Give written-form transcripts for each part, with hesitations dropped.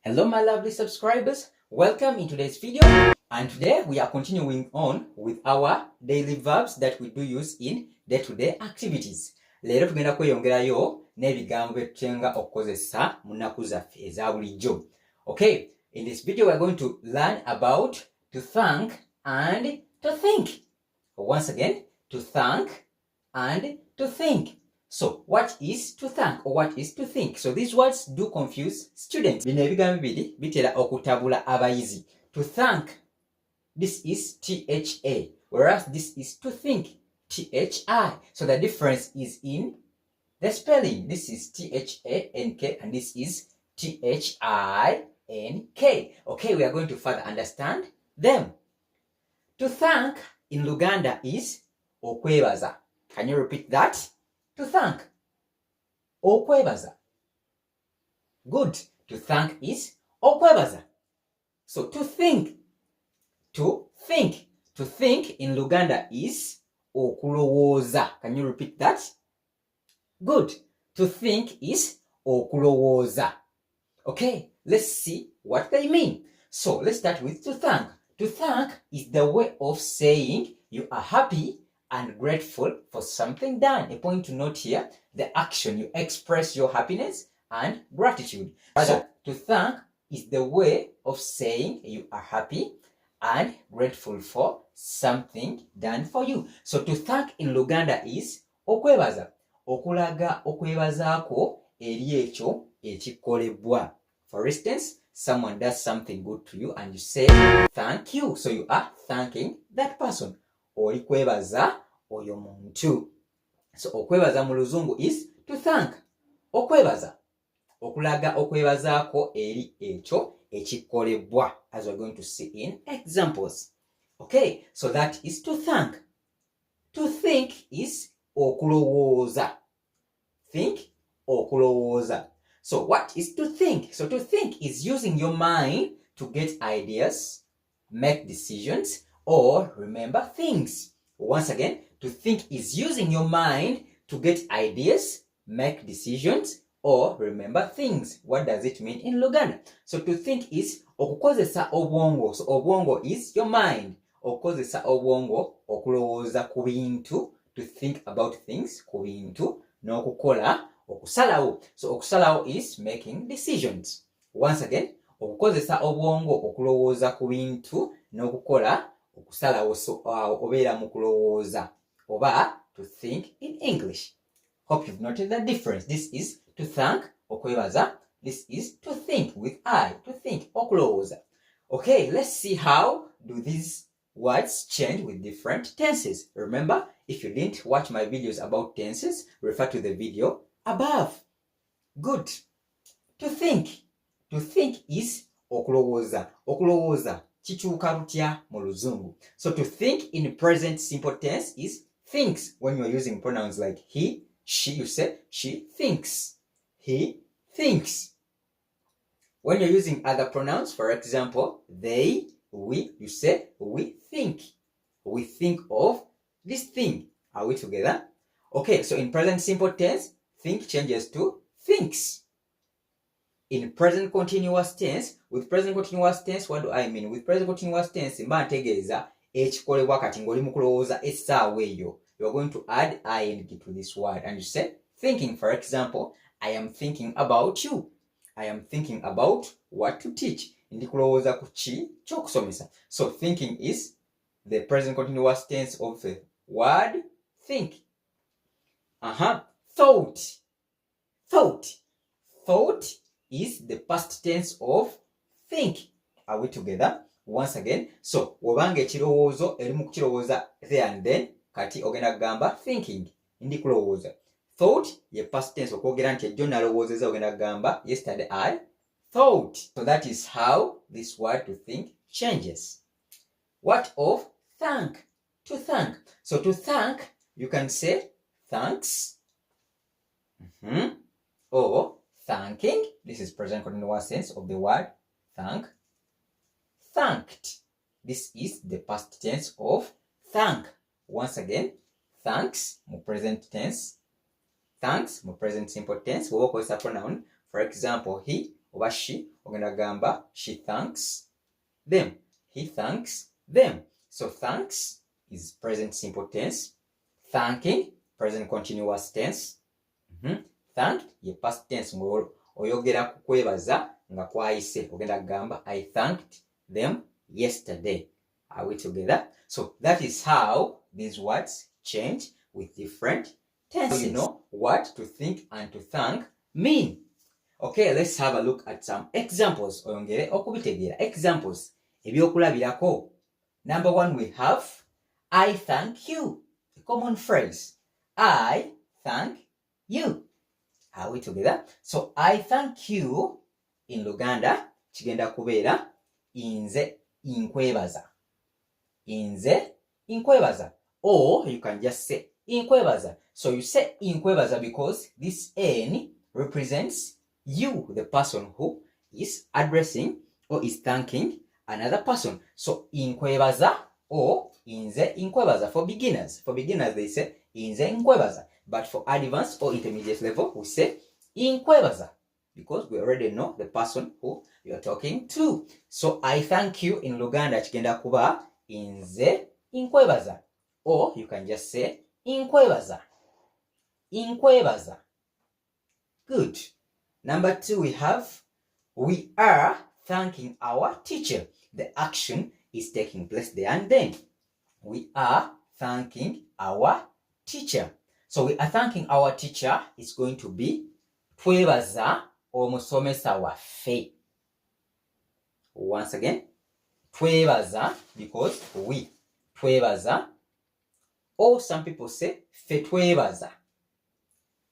Hello my lovely subscribers, welcome in today's video, and today we are continuing on with our daily verbs that we do use in day-to-day activities. Leero tugenda kweyongerayo n'ebigambo bye tutenga okukozesa mu nnaku zaffe eza bulijjo. Okay, in this video we are going to learn about to thank and to think. Once again, to thank and to think. So, what is to thank or what is to think? So, these words do confuse students. Bino ebigambo bibiri bitera okutabula abayizi. To thank, this is THA, whereas this is to think, THI. So, the difference is in the spelling. This is THANK and this is THINK. Okay, we are going to further understand them. To thank in Luganda is okwebaza. Can you repeat that? To thank. Okwebaza. Good. To thank is okwebaza. So to think. To think. To think in Luganda is okulowooza. Can you repeat that? Good. To think is okulowooza. Okay, let's see what they mean. So let's start with to thank. To thank is the way of saying you are happy and grateful for something done. A point to note here, the action, you express your happiness and gratitude. So, to thank is the way of saying you are happy and grateful for something done for you. So, to thank in Luganda is okwebaza. Okulaga okwebazaako eri ekyo ekikolebwa. For instance, someone does something good to you and you say thank you. So, you are thanking that person. Oli kwebaza oyo muntu. So okwebaza mu luzungu is to thank. Okwebaza. Okulaga okwebazaako eri ekyo ekikolebwa, as we're going to see in examples. Okay, so that is to thank. To think is okulowooza. Think, okulowooza. So what is to think? So to think is using your mind to get ideas, make decisions, or remember things. Once again, to think is using your mind to get ideas, make decisions, or remember things. What does it mean in Luganda? So to think is okukozesa obwongo. So obwongo is your mind. Okukozesa obwongo okulowooza ku bintu, to think about things ku bintu, n'okukola okusalawo. So okusalawo is making decisions. Once again, okukozesa obwongo okulowooza ku bintu n'okukola okusalawo. So obeera mu kulowooza oba to think in English. Hope you've noted the difference. This is to thank, okwebaza. This is to think with I, to think, okulowooza. Okay, let's see how do these words change with different tenses. Remember, if you didn't watch my videos about tenses, refer to the video above. Good. To think. To think is okulowooza. Okulowooza kikyuka lutya mu luzungu. So to think in present simple tense is thinks. When you're using pronouns like he, she, you say she thinks. He thinks. When you're using other pronouns, for example, they, we, you say we think. We think of this thing. Are we together? Okay, so in present simple tense, think changes to thinks. In present continuous tense, with present continuous tense, what do I mean? With present continuous tense, mba ntegeeza ekikolebwa kati ng'oli mu kulowooza essaawa eyo. You are going to add ing to this word and you say thinking. For example, I am thinking about you. I am thinking about what to teach. Ndi kulowooza ku ki ky'okusomesa. So thinking is the present continuous tense of the word think. Thought. Thought. Thought is the past tense of think. Are we together? Once again, so wobanga ekirowoozo eri mu kukirowooza there and then, kati ogenda kugamba thinking. Ndi kulowooza. Thought ye past tense, okwogera nti ejjo nalowoozeza ogenda kugamba yesterday I thought. So that is how this word to think changes. What of thank? To thank. So to thank, you can say thanks. Or thanking. This is present continuous tense of the word thank. Thanked. This is the past tense of thank. Once again, thanks, more present tense. Thanks, more present simple tense. We will call a pronoun. For example, he or she ogenda gamba she thanks them, he thanks them. So thanks is present simple tense, thanking present continuous tense. Thanked ye past tense oyogera ku kwebaza nga kwayise, ogenda gamba I thanked them yesterday. Are we together? So that is how these words change with different tenses. So you know what to think and to thank mean. Okay, let's have a look at some examples. Oyongere okubitegeera. Examples ebyokulabirako. Number 1, we have I thank you. A common phrase. I thank you. Are we together? So I thank you in Luganda kigenda kubeera inze inkwebaza. Inze inkwebaza. Or you can just say inkwebaza. So you say inkwebaza because this N represents you, the person who is addressing or is thanking another person. So inkwebaza or inze inkwebaza for beginners. For beginners they say inze inkwebaza. But for advanced or intermediate level we say inkwebaza because we already know the person who you are talking to. So I thank you in Luganda kigenda kuba inze inkwebaza. Or you can just say inkwebaza. Inkwebaza. Good. Number 2, we have we are thanking our teacher. The action is taking place there and then. We are thanking our teacher. So we are thanking our teacher is going to be twebaza omusomesa waffe. Once again, twebaza because we. Twebaza. Or some people say fe twebaza.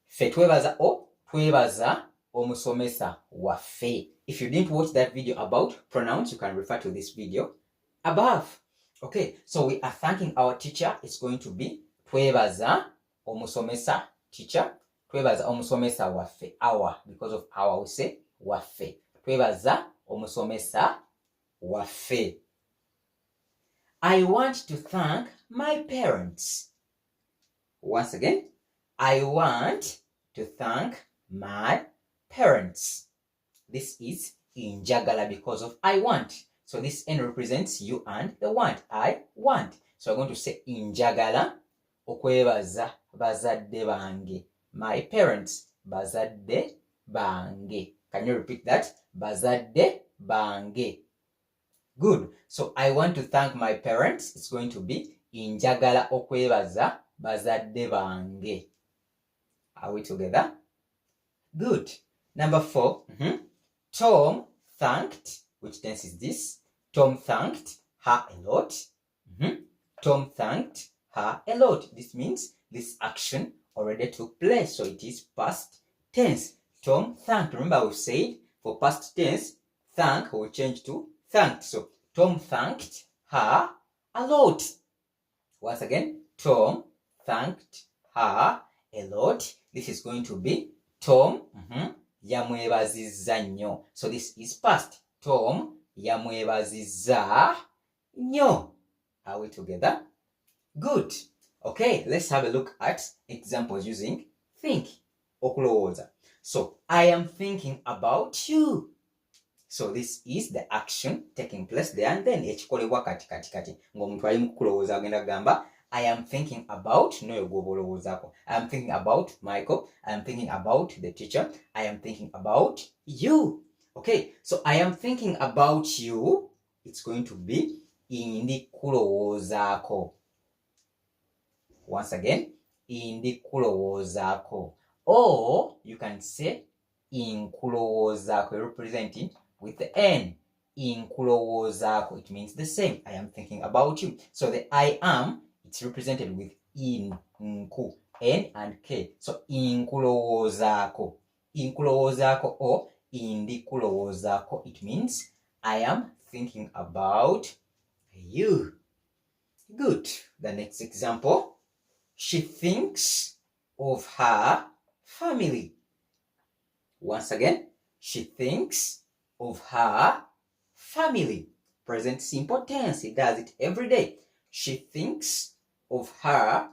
Fe twebaza or twebaza omusomesa waffe. If you didn't watch that video about pronouns, you can refer to this video above. Okay, so we are thanking our teacher. It's going to be twebaza omusomesa teacher. Twebaza omusomesa waffe. Our, because of our we say waffe. Twebaza omusomesa waffe. I want to thank my parents. Once again, I want to thank my parents. This is injagala because of I want. So this N represents you and the want. I want. So I'm going to say injagala okwebaza bazadde bange. My parents. Bazadde bange. Can you repeat that? Bazadde bange. Good. So I want to thank my parents. It's going to be injagala okwebaza bazadde bange. Are we together? Good. Number 4. Tom thanked. Which tense is this? Tom thanked her a lot. Tom thanked her a lot. This means this action already took place. So it is past tense. Tom thanked. Remember we said for past tense, thank will change to thanked. So Tom thanked her a lot. Once again, Tom thanked her a lot. This is going to be Tom yamwebazizza nnyo. So this is past. Tom yamwebazizza nnyo. Are we together? Good. Okay, let's have a look at examples using think. Okulowooza. So I am thinking about you. So this is the action taking place there and then. Ekikolebwa kati. Ng'omuntu ali mu kulowooza agenda gamba I am thinking about, no yogobolowoozako. I am thinking about Michael. I am thinking about the teacher. I am thinking about you. Okay, so I am thinking about you. It's going to be indi kulowoozaako. Once again, indi kulowoozaako. Or you can say inkulowoozaako, representing with the N. Inkulowoozaako. It means the same. I am thinking about you. So the I am, it's represented with in, nku, N and K. So inkulowoozaako. Inkulowoozaako or indi kulowoozaako. It means I am thinking about you. Good. The next example. She thinks of her family. Once again, she thinks of her family. Present simple tense. It does it every day. She thinks of her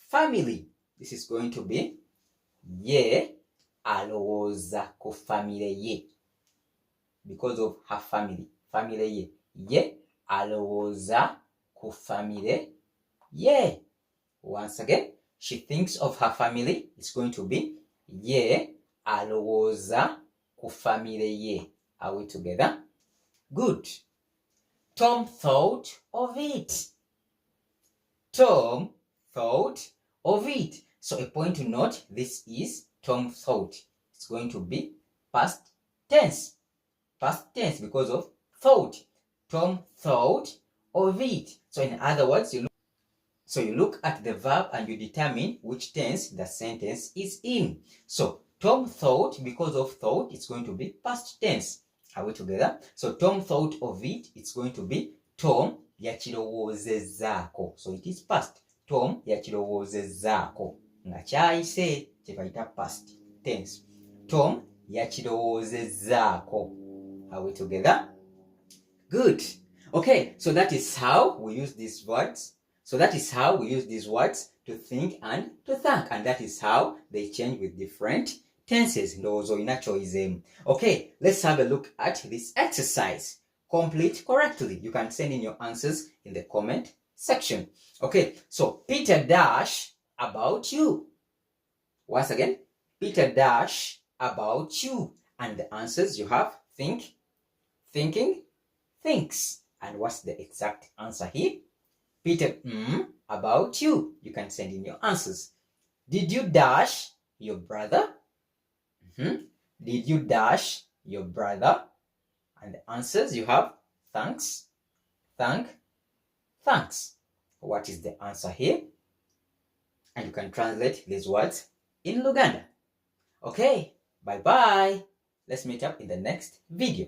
family. This is going to be ye alowooza ku family ye. because of her family. Family ye. Ye alowooza ku family ye. Once again, she thinks of her family. It's going to be ye alowooza ku family ye. Are we together? Good. Tom thought of it. Tom thought of it. So a point to note, this is Tom thought. It's going to be past tense. Past tense because of thought. Tom thought of it. So in other words, you look at the verb and you determine which tense the sentence is in. So Tom thought, because of thought, it's going to be past tense. Are we together? So Tom thought of it, it's going to be Tom yakirowoozezaako. So it is past. Tom yakirowoozezaako. Nga kyayise kyebayita past tense. Tom yakirowoozezaako. Are we together? Good. Okay, so that is how we use these words. So that is how we use these words to think and to thank. And that is how they change with different tenses. Okay, let's have a look at this exercise. Complete correctly. You can send in your answers in the comment section. Okay, so Peter dash about you. Once again, Peter dash about you. And the answers you have think, thinking, thinks. And what's the exact answer here? Peter about you. You can send in your answers. Did you dash your brother? Did you dash your brother? And the answers you have thanks, thank, thanks. What is the answer here? And you can translate these words in Luganda. Okay, bye-bye. Let's meet up in the next video.